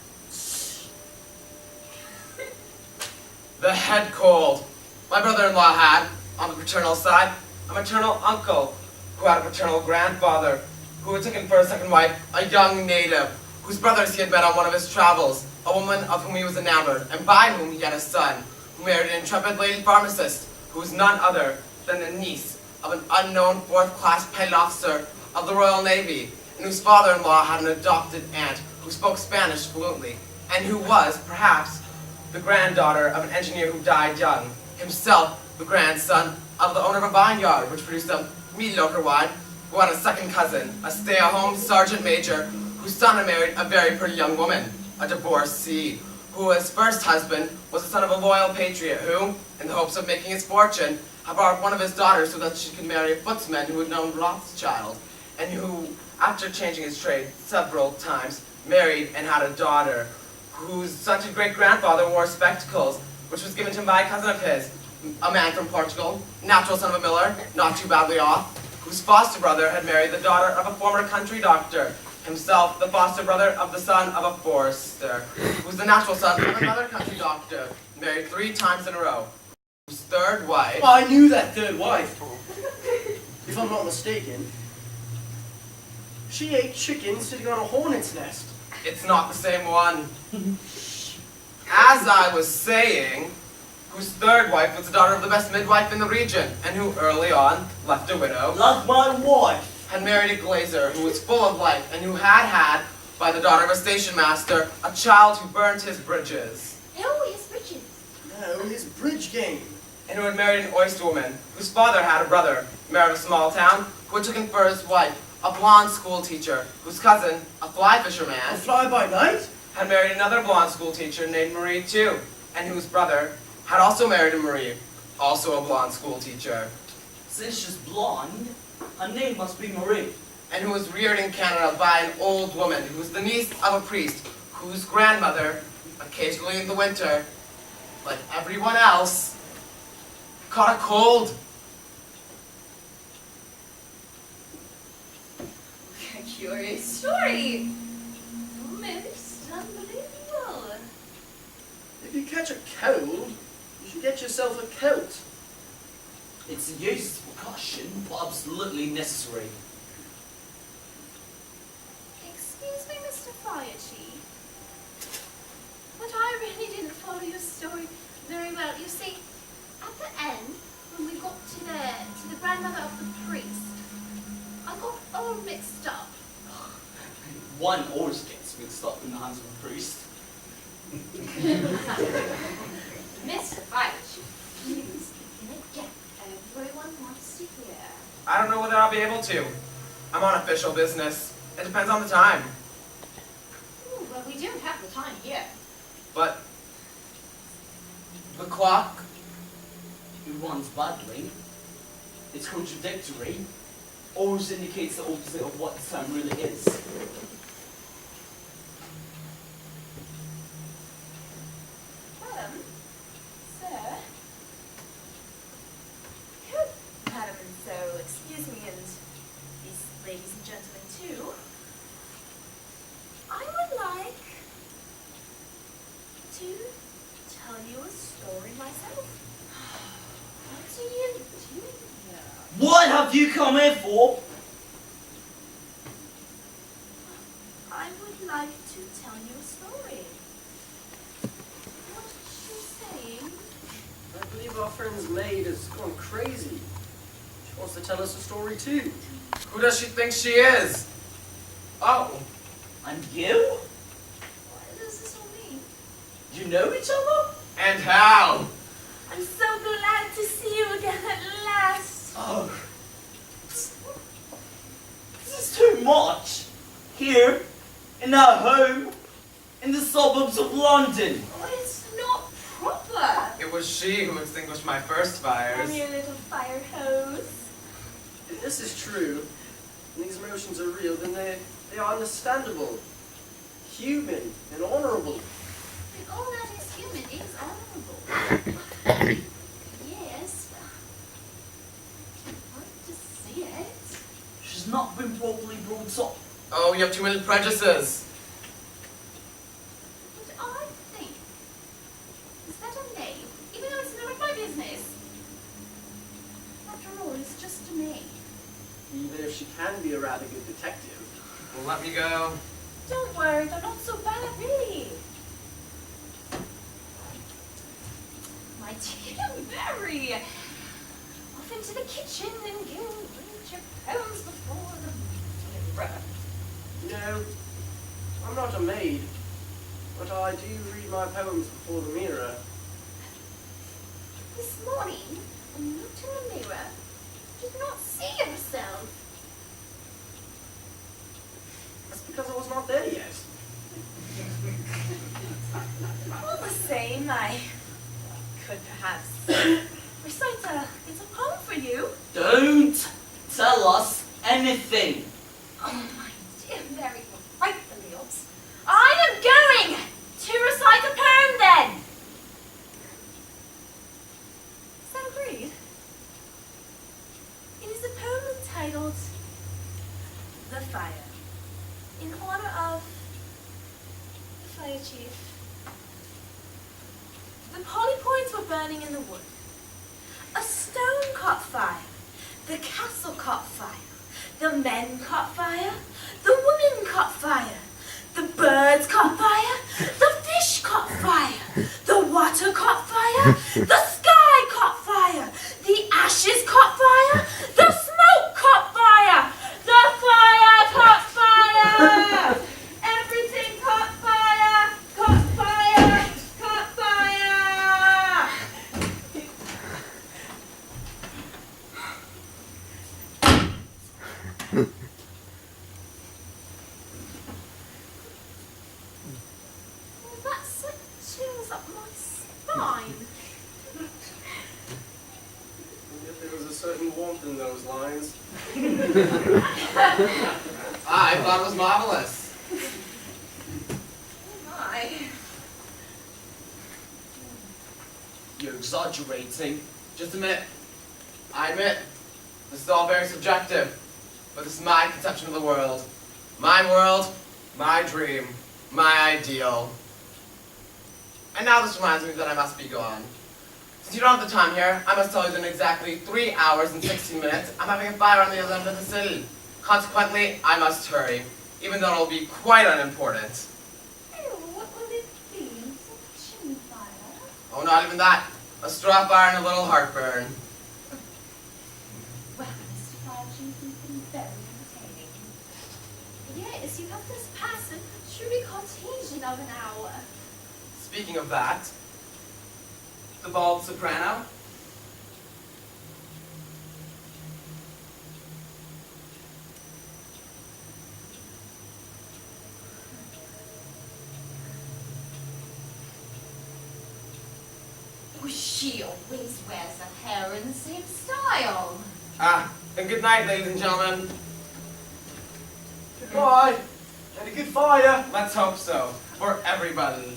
The head cold. My brother-in-law had, on the paternal side, a maternal uncle who had a paternal grandfather who had taken for a second wife a young native whose brothers he had met on one of his travels, a woman of whom he was enamored, and by whom he had a son, who married an intrepid lady pharmacist who was none other than the niece of an unknown 4th-class petty officer of the Royal Navy, and whose father-in-law had an adopted aunt who spoke Spanish fluently, and who was, perhaps, the granddaughter of an engineer who died young, himself the grandson of the owner of a vineyard, which produced a mediocre wine, who had a second cousin, a stay-at-home sergeant major, whose son had married a very pretty young woman, a divorcee, who his first husband was the son of a loyal patriot who, in the hopes of making his fortune, had borrowed one of his daughters so that she could marry a footman who had known Rothschild, and who, after changing his trade several times, married and had a daughter, whose such a great-grandfather wore spectacles, which was given to him by a cousin of his, a man from Portugal, natural son of a miller, not too badly off, whose foster brother had married the daughter of a former country doctor, himself the foster brother of the son of a forester, who was the natural son of another country doctor, married 3 times in a row, whose third wife... I knew that third wife. If I'm not mistaken, she ate chickens sitting on a hornet's nest. It's not the same one. As I was saying, whose third wife was the daughter of the best midwife in the region, and who early on, left a widow, Like my wife. had married a glazier who was full of life, and who had, by the daughter of a station master, a child who burnt his bridges, Oh, his bridges. No, his bridge game. and who had married an oysterwoman, whose father had a brother, mayor of a small town, who had taken for his wife a blonde school teacher, whose cousin, a fly fisherman, A fly by night? had married another blonde school teacher named Marie too, and whose brother had also married a Marie, also a blonde school teacher, Since she's blonde, her name must be Marie. and who was reared in Canada by an old woman who was the niece of a priest, whose grandmother, occasionally in the winter, like everyone else, caught a cold. A curious story. Most unbelievable. If you catch a cold, you should get yourself a coat. It's a use of precaution, but absolutely necessary. Excuse me, Mr. Fire Chief, but I really didn't follow your story very well. You see, at the end, when we got to the grandmother of the priest, I got all mixed up. One always gets mixed up in the hands of a priest. Mr. Fire Chief, please begin again. Everyone wants to hear. I don't know whether I'll be able to. I'm on official business. It depends on the time. Ooh, well, we don't have the time here. But the clock, It runs badly. It's contradictory. Always indicates the opposite of what the time really is. Sir? Good, madam, and so, excuse me, and these ladies and gentlemen too. I would like to tell you a story myself. What are you doing here? What have you come here for? I would like to tell you a story. What is she saying? I believe our friend's maid has gone crazy. She wants to tell us a story too. who does she think she is? Oh, And you? What does this all mean? You know each other? and how? I'm so glad to see you again at last. Oh. This is too much. Here, in our home, in the suburbs of London. Oh, it's not proper. It was she who extinguished my first fires. I'm your little fire hose. If this is true, and these emotions are real, then they are understandable, human, and honorable. And all that is human is honorable. Yes. I want to see it. She's not been properly brought up. Oh, you have too many prejudices. What I think is that a maid, even though it's none of my business. After all, it's just a maid. Even if she can be a rather good detective. Well, let me go. Don't worry, they're not so bad, really. My dear Mary, off into the kitchen and go read your poems before the mirror. You know, I'm not a maid, but I do read my poems before the mirror. This morning, when you looked in the mirror, you did not see yourself. That's because I was not there yet. All the same, I could perhaps recite a little poem for you. Don't tell us anything. Oh, my dear Mary, you're right, Berlioz. I am going to recite a poem then. Is that agreed? It is a poem entitled The Fire, in honor of the fire chief. The poly points were burning in the wood. A stone caught fire. The castle caught fire. The men caught fire. The women caught fire. The birds caught fire. The fish caught fire. The water caught fire. The sky caught fire. The ashes caught fire. The smoke caught fire. The fire caught fire. Everything caught fire. Caught fire. Caught fire. Well, that sent chills up my spine. And yet there was a certain warmth in those lines. I thought it was marvelous. Oh, my. You're exaggerating. Just a minute. I admit, this is all very subjective, but this is my conception of the world. My dream, my ideal. And now this reminds me that I must be gone. Since you don't have the time here, I must tell you that in exactly 3 hours and 16 minutes, I'm having a fire on the other end of the city. Consequently, I must hurry, even though it'll be quite unimportant. Oh, what will it be? Is it a chimney fire? Oh, not even that. A straw fire and a little heartburn. Well, Mr. Fargent, you've been very entertaining. Yes, you have this passive, truly Cartesian of an hour. Speaking of that, the Bald Soprano. Oh, she always wears her hair in the same style. Ah, and good night, ladies and gentlemen. Goodbye, and a good fire. Let's hope so, for everybody.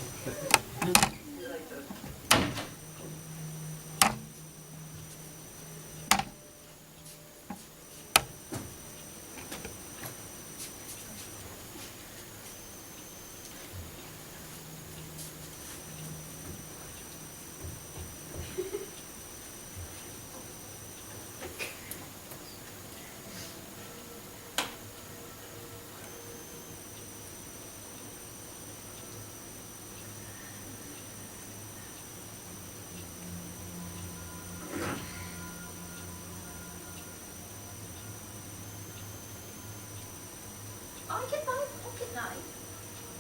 I get my pocket knife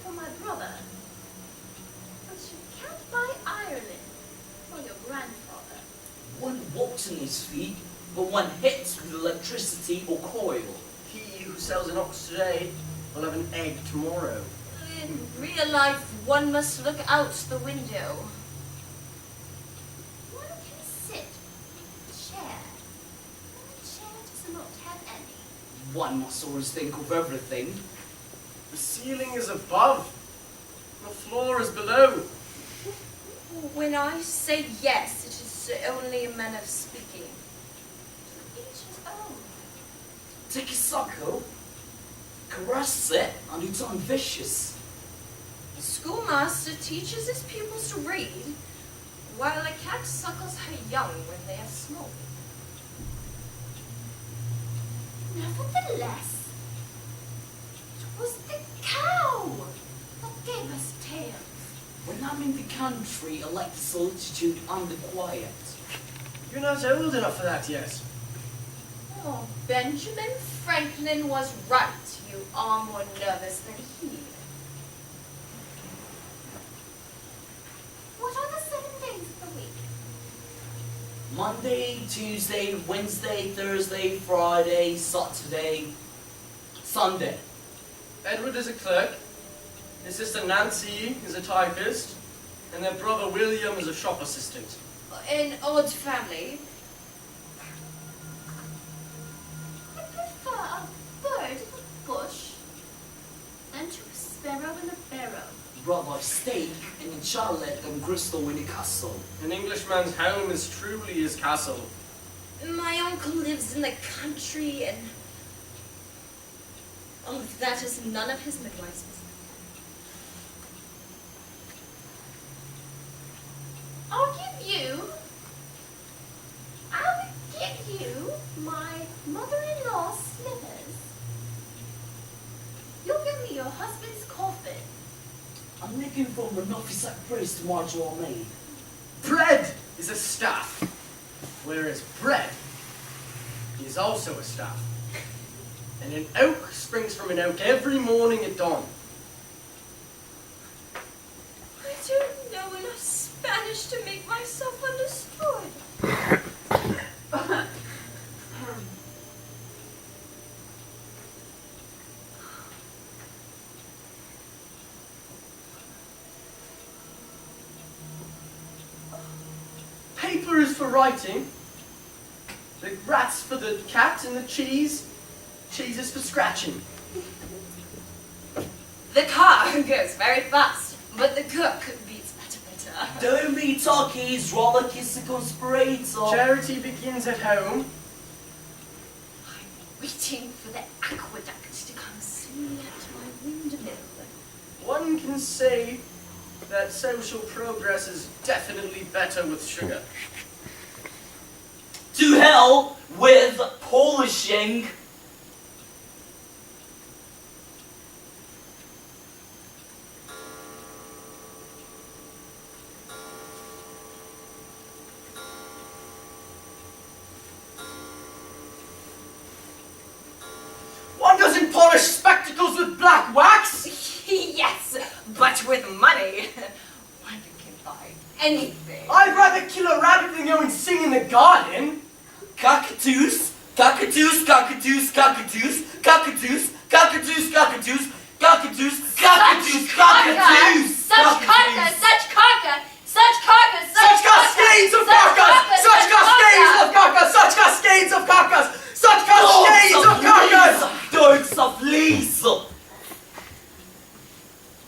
for my brother. But you can't buy Ireland for your grandfather. One walks on his feet, but one hits with electricity or coil. He who sells an ox today will have an egg tomorrow. In real life, one must look out the window. One can sit in a chair. A chair does not have any. One must always think of everything. The ceiling is above, the floor is below. When I say yes, it is only a manner of speaking. To each his own. Take a suckle, caress it, and you turn vicious. The schoolmaster teaches his pupils to read, while a cat suckles her young when they are small. Nevertheless, it was the cow that gave us tails. When I'm in the country, I like the solitude and the quiet. You're not old enough for that yet. Oh, Benjamin Franklin was right. You are more nervous than he. What are the 7 days of the week? Monday, Tuesday, Wednesday, Thursday, Friday, Saturday, Sunday. Edward is a clerk, his sister Nancy is a typist, and their brother William is a shop assistant. An odd family. I prefer a bird in the bush And to a sparrow and a barrow. Brother steak and a charlotte and crystal in a castle. An Englishman's home is truly his castle. My uncle lives in the country and... Oh, that is none of his midwife's business. I'll give you my mother-in-law's slippers. You'll give me your husband's coffin. I'm looking for an officer priest to march on me. Bread is a staff, whereas bread is also a staff. And an oak springs from an oak every morning at dawn. I don't know enough Spanish to make myself understood. Paper is for writing, the rat's for the cat, and the cheese is for scratching. The car goes very fast, but the cook beats better. Don't be talkies, rather kiss a conspirator. Charity begins at home. I'm waiting for the aqueduct to come swinging at my windmill. One can say that social progress is definitely better with sugar. To hell with polishing. One doesn't polish spectacles with black wax! Yes, but with money, one can buy anything. I'd rather kill a rabbit than go and sing in the garden! Cockatoos, cockatoos, cockatoos, cockatoos, cockatoos, cockatoos, cockatoos, cockatoos, cockatoos, cockatoos, Such carcass, such carcass, such carcass, Such cascades of carcass! Such cascades of carcass! Such cascades of carcass! Such cascades of carcass! Dogs of leaves.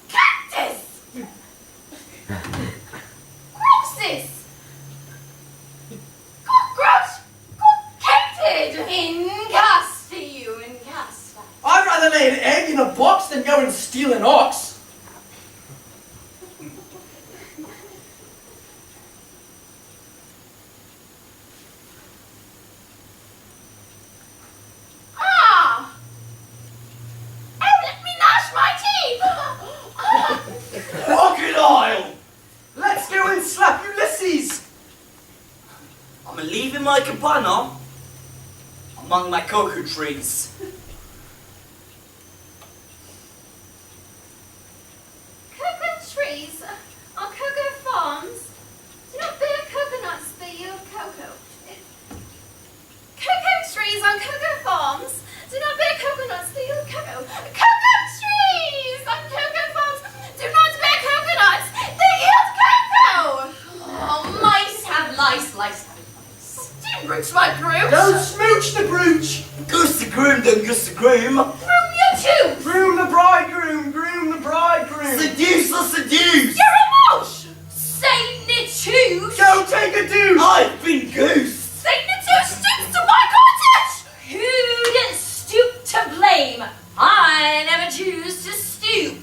Cactus! Cropsis! Cockroach! Cockcated! Incast you, incast. I'd rather lay an egg in a box than go and steal an ox. Ah! Oh, let me gnash my teeth! Crocodile. Let's go and slap Ulysses. I'm leaving my cabana among my cocoa trees. Cocoa trees on cocoa farms do not bear coconuts that yield cocoa. Cocoa trees on cocoa farms do not bear coconuts that yield cocoa. Cocoa trees on cocoa farms do not bear coconuts that yield cocoa. Oh, mice have lice, lice have lice. Do you brooch my brooch? Don't smooch the brooch. Goose the groom, don't goose the groom. Groom your tooth. Groom the bridegroom. Groom the bridegroom. Seduce or seduce. You're a mouse. Say nitouche. Go take a douche. I've been goose. Satan too stoops to my cottage. Who'd stoop to blame? I never choose to stoop.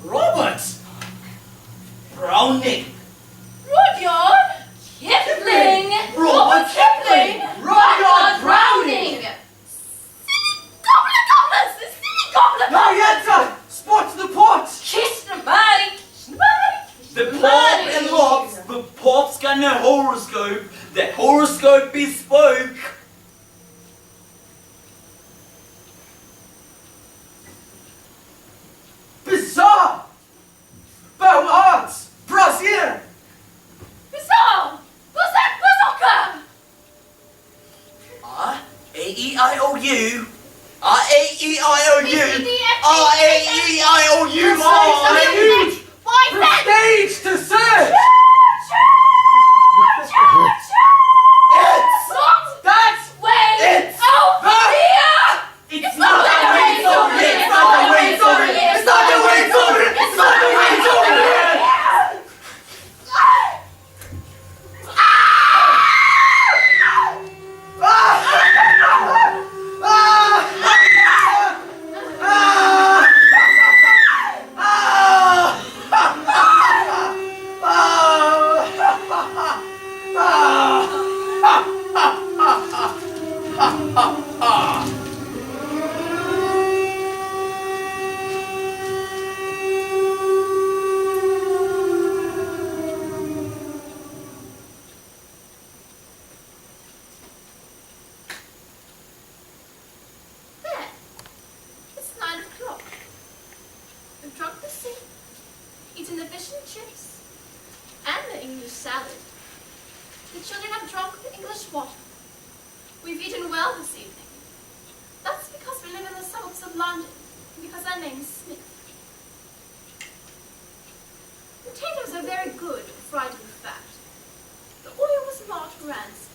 Robert. Browning. Rudyard Kipling. Robert Kipling. Rudyard Browning. Gobbler gobblers. The silly gobbler. Marietta. Spot the pot. Kiss the body, kiss the body, kiss The the pop body. and lots, the pop's got horoscope, the horoscope bespoke. Bizarre! Beau arts! Brasil! Bizarre! Bazak Bazooka! R-A-E-I-O-U. R-A-E-I-O-U. R-A-E-I-O-U. Huge! Why is that? Stage to search! It's That's Way It's over here! It's not the way it's over here! It's not the way it's over here! It's not the way it's over here! It's not the way it's over here! There. It's 9 o'clock. We've drunk the soup, eaten the fish and chips, and the English salad. The children have drunk the English water. We've eaten well this evening. That's because we live in the suburbs of London, and because our name is Smith. The potatoes are very good, fried and fat. The oil was not rancid.